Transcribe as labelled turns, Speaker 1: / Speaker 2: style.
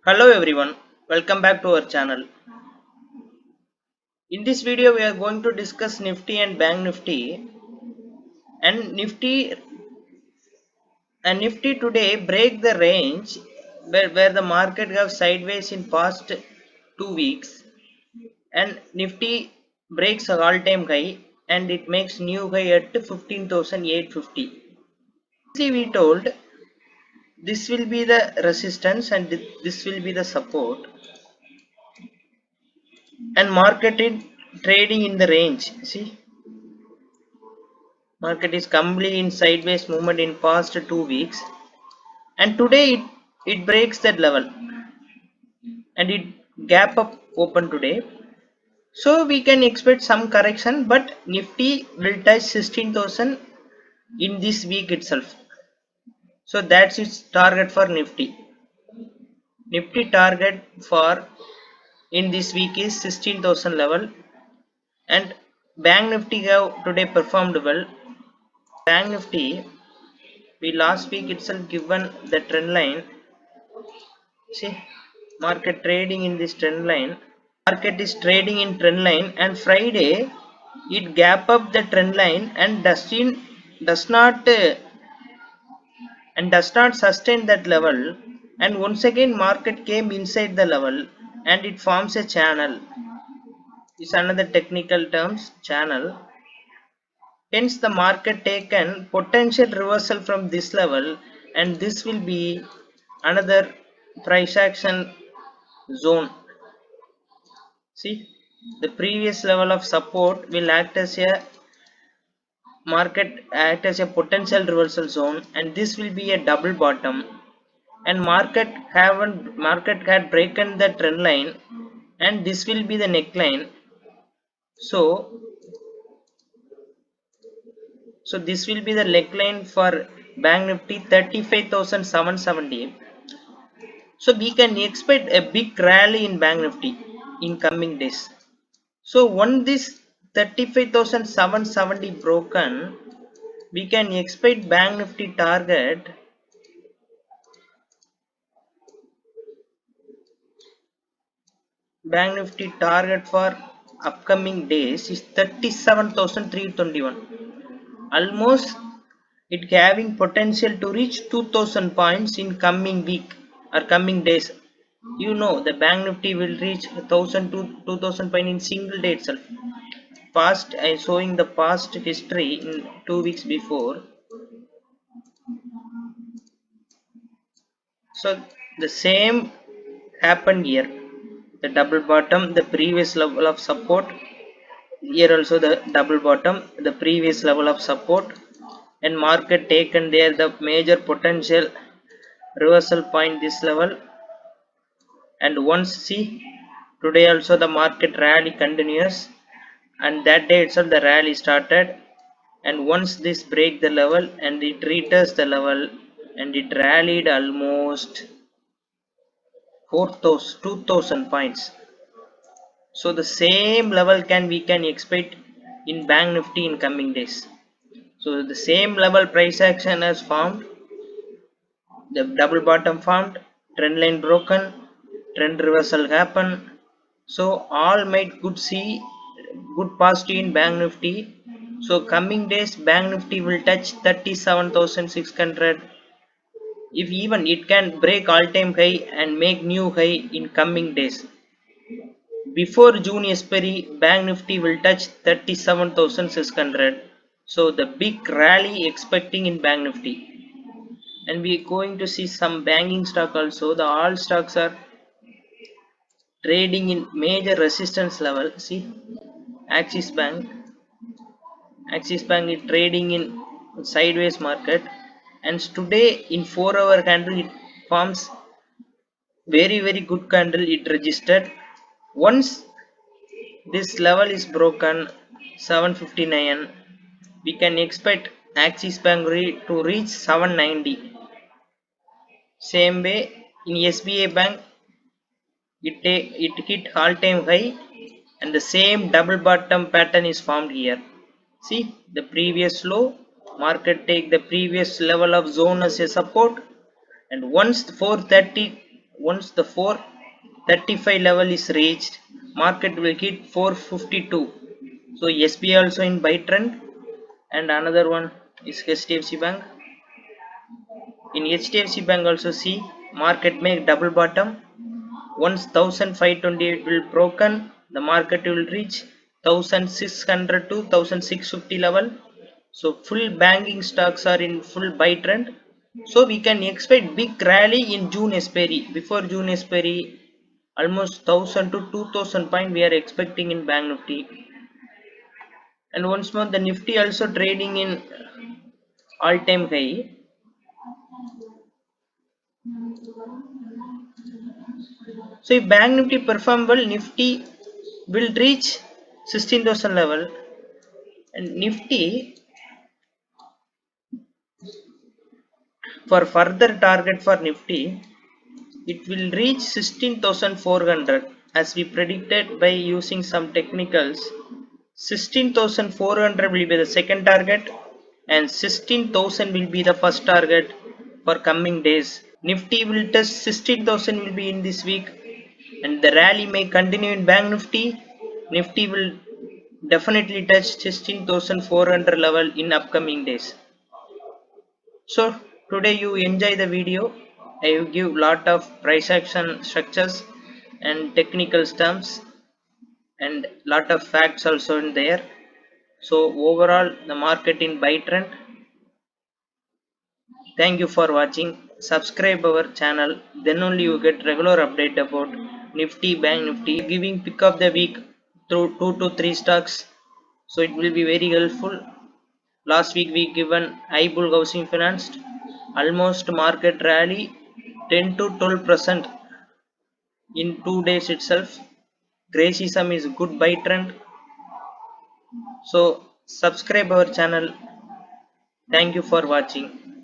Speaker 1: Hello everyone, welcome back to our channel. In this video we are going to discuss Nifty and Bank Nifty and Nifty today break the range where the market have sideways in past 2 weeks, and Nifty breaks a all-time high and it makes new high at 15,850. We told this will be the resistance and this will be the support, and market is trading in the range. See, market is completely in sideways movement in past 2 weeks, and today it breaks that level and it gap up open today. So we can expect some correction, but Nifty will touch 16,000 in this week itself. So that's its target for Nifty. Nifty target for in this week is 16,000 level, and Bank Nifty have today performed well. Bank Nifty, we last week itself given the trend line. See, market trading in this trend line. Market is trading in trend line, and Friday it gap up the trend line and does not sustain that level. And once again, market came inside the level and it forms a channel. Is another technical terms channel. Hence, the market taken potential reversal from this level, and this will be another price action zone. See, the previous level of support will act as a potential reversal zone, and this will be a double bottom. And market had broken the trend line, and this will be the neckline. So this will be the neckline for Bank Nifty 35,770. So we can expect a big rally in Bank Nifty in coming days. So once this 35,770 broken, we can expect Bank Nifty target for upcoming days is 37,321. Almost it having potential to reach 2,000 points in coming week or coming days. You know the Bank Nifty will reach 1,000 to 2,000 points in single day itself. Past, I showing the past history in 2 weeks before. So the same happened here. The double bottom, the previous level of support. Here also the double bottom, the previous level of support, and market taken there the major potential reversal point this level. And once see, today also the market rally continues, and that day itself the rally started, and once this break the level and it retest the level and it rallied almost 4,000 2,000 points. So the same level we can expect in Bank Nifty in coming days. So the same level price action has formed, the double bottom formed, trend line broken, trend reversal happen. So all might good see good positive in Bank Nifty. So coming days Bank Nifty will touch 37,600. If even it can break all-time high and make new high in coming days. Before June expiry, Bank Nifty will touch 37,600. So the big rally expecting in Bank Nifty. And we are going to see some banking stock also. The all stocks are trading in major resistance level. See, Axis Bank. Axis Bank is trading in sideways market. And today in 4-hour candle it forms very good candle it registered. Once this level is broken 759, we can expect Axis Bank to reach 790. Same way in SBI Bank it hit all-time high, and the same double bottom pattern is formed here. See the previous low, market take the previous level of zone as a support, and once 430 once the 435 level is reached, market will hit 452. So SBI also in buy trend, and another one is HDFC Bank. In HDFC Bank also see market make double bottom. Once 1528 will broken, the market will reach 1600 to 1650 level. So full banking stocks are in full buy trend. So we can expect big rally in June expiry. Before June expiry, almost 1000 to 2000 point we are expecting in Bank Nifty. And once more the Nifty also trading in all time high. So if Bank Nifty perform well, Nifty will reach 16,000 level, and Nifty for further target for Nifty, it will reach 16,400 as we predicted by using some technicals. 16,400 will be the second target and 16,000 will be the first target for coming days. Nifty will test 16,000 will be in this week, and the rally may continue in Bank Nifty. Nifty will definitely touch 16,400 level in upcoming days. So today you enjoy the video. I will give lot of price action structures and technical terms and lot of facts also in there. So overall the market in buy trend. Thank you for watching. Subscribe our channel, then only you get regular update about Nifty, Bank Nifty, giving pick of the week through 2 to 3 stocks. So it will be very helpful. Last week we given iBull Housing Finance, almost market rally 10 to 12% in 2 days itself. Gracism is good buy trend. So subscribe our channel. Thank you for watching.